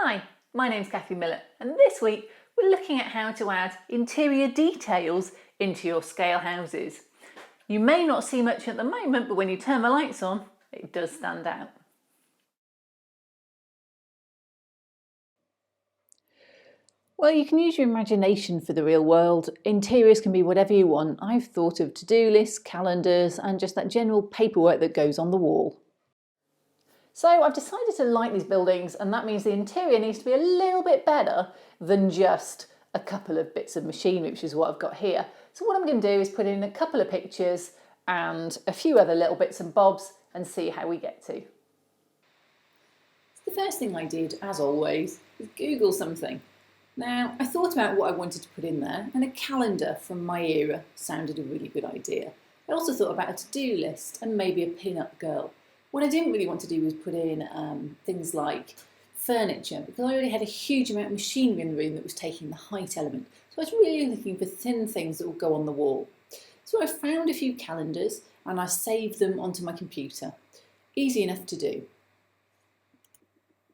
Hi, my name's Kathy Miller, and this week we're looking at how to add interior details into your scale houses. You may not see much at the moment, but when you turn the lights on, it does stand out. Well, you can use your imagination for the real world. Interiors can be whatever you want. I've thought of to-do lists, calendars, and just that general paperwork that goes on the wall. So I've decided to light these buildings, and that means the interior needs to be a little bit better than just a couple of bits of machinery, which is what I've got here. So what I'm going to do is put in a couple of pictures and a few other little bits and bobs and see how we get to. The first thing I did, as always, was Google something. Now, I thought about what I wanted to put in there, and a calendar from my era sounded a really good idea. I also thought about a to-do list and maybe a pin-up girl. What I didn't really want to do was put in things like furniture, because I already had a huge amount of machinery in the room that was taking the height element. So I was really looking for thin things that would go on the wall. So I found a few calendars and I saved them onto my computer. Easy enough to do.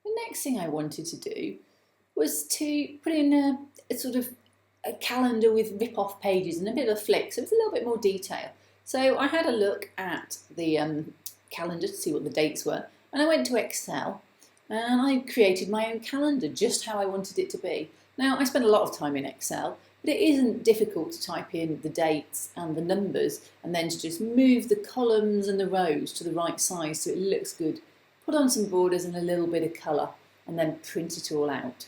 The next thing I wanted to do was to put in a sort of a calendar with rip-off pages and a bit of a flick, so it's a little bit more detail. So I had a look at the calendar to see what the dates were, and I went to Excel and I created my own calendar just how I wanted it to be. Now, I spent a lot of time in Excel, but it isn't difficult to type in the dates and the numbers and then to just move the columns and the rows to the right size so it looks good. Put on some borders and a little bit of colour and then print it all out.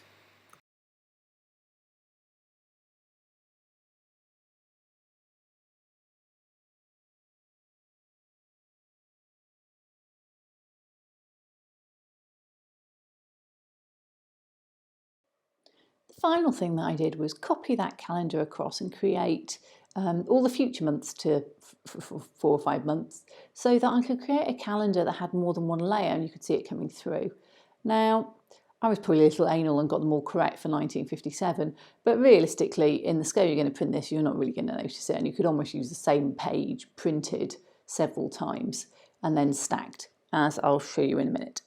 The final thing that I did was copy that calendar across and create all the future months to 4 or 5 months so that I could create a calendar that had more than one layer and you could see it coming through. Now, I was probably a little anal and got them all correct for 1957, but realistically, in the scale you're going to print this, you're not really going to notice it, and you could almost use the same page printed several times and then stacked, as I'll show you in a minute.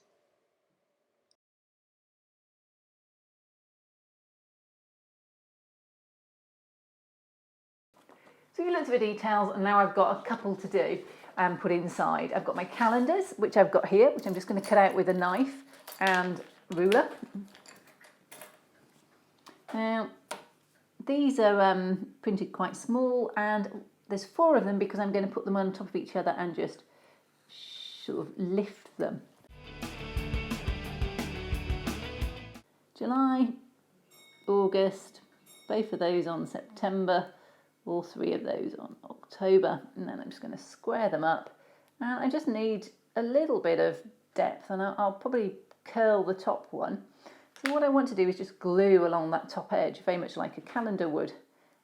So you looked at the details, and now I've got a couple to do and put inside. I've got my calendars, which I've got here, which I'm just going to cut out with a knife and ruler. Now, these are printed quite small, and there's 4 of them because I'm going to put them on top of each other and just sort of lift them. July, August, both of those on September, all 3 of those on October, and then I'm just going to square them up, and I just need a little bit of depth, and I'll probably curl the top one. So what I want to do is just glue along that top edge, very much like a calendar would,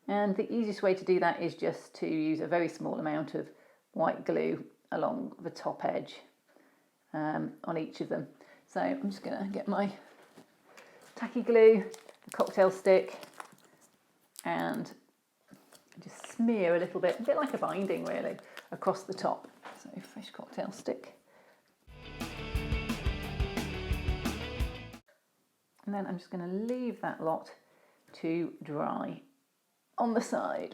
and the easiest way to do that is just to use a very small amount of white glue along the top edge on each of them. So I'm just going to get my tacky glue, the cocktail stick, and just smear a little bit, a bit like a binding really, across the top. So fresh cocktail stick. And then I'm just going to leave that lot to dry on the side.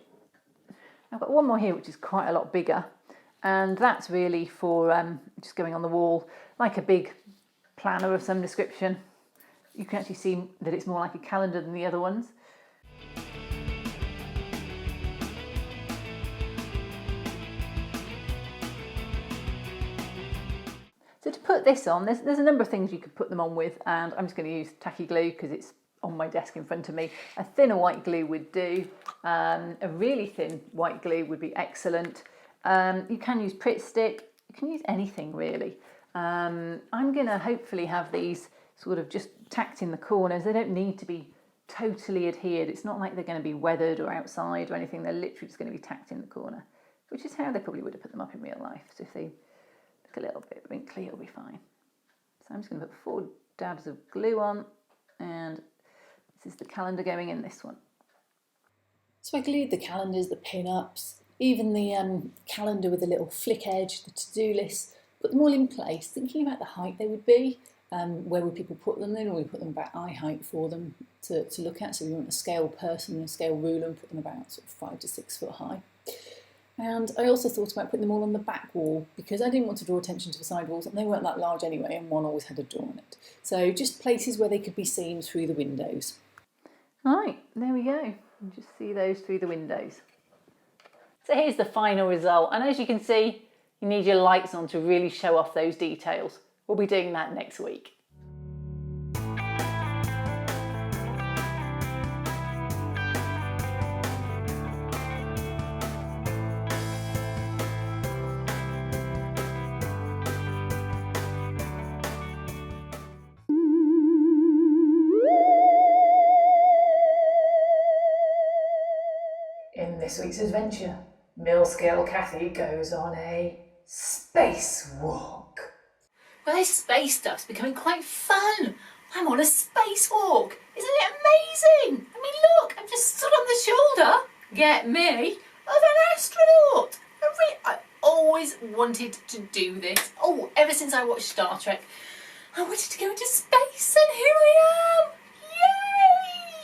I've got one more here which is quite a lot bigger, and that's really for just going on the wall like a big planner of some description. You can actually see that it's more like a calendar than the other ones. So to put this on, there's a number of things you could put them on with, and I'm just going to use tacky glue because it's on my desk in front of me. A thinner white glue would do. A really thin white glue would be excellent. You can use Pritt stick. You can use anything really. I'm going to hopefully have these sort of just tacked in the corners. They don't need to be totally adhered. It's not like they're going to be weathered or outside or anything. They're literally just going to be tacked in the corner, which is how they probably would have put them up in real life. So if they look a little bit wrinkly, it'll be fine. So I'm just going to put 4 dabs of glue on, and this is the calendar going in this one. So I glued the calendars, the pin-ups, even the calendar with a little flick edge, the to-do list, put them all in place, thinking about the height they would be. Where would people put them in? Or we put them about eye height for them to look at. So we want a scale person, a scale ruler, and put them about sort of 5 to 6 foot high. And I also thought about putting them all on the back wall because I didn't want to draw attention to the side walls, and they weren't that large anyway, and one always had a door on it. So just places where they could be seen through the windows. Right, there we go. You just see those through the windows. So here's the final result, and as you can see, you need your lights on to really show off those details. We'll be doing that next week. In this week's adventure, Mill-Scale Cathy goes on a spacewalk. Well, this space stuff's becoming quite fun. I'm on a spacewalk. Isn't it amazing? I mean, look, I'm just stood on the shoulder, get me, of an astronaut. I always wanted to do this. Oh, ever since I watched Star Trek, I wanted to go into space, and here I am.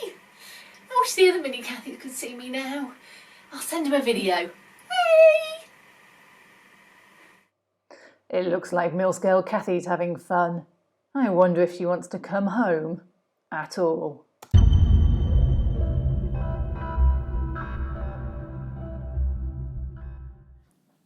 Yay! I wish the other mini Cathys could see me now. I'll send him a video. Hey! It looks like Mill-Scale Cathy's having fun. I wonder if she wants to come home at all.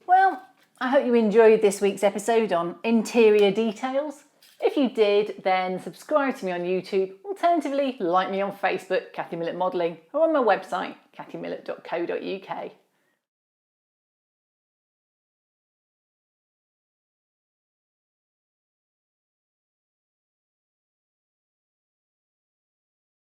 Well, I hope you enjoyed this week's episode on interior details. If you did, then subscribe to me on YouTube. Alternatively, like me on Facebook, Cathy Millett Modelling, or on my website, cathymillett.co.uk.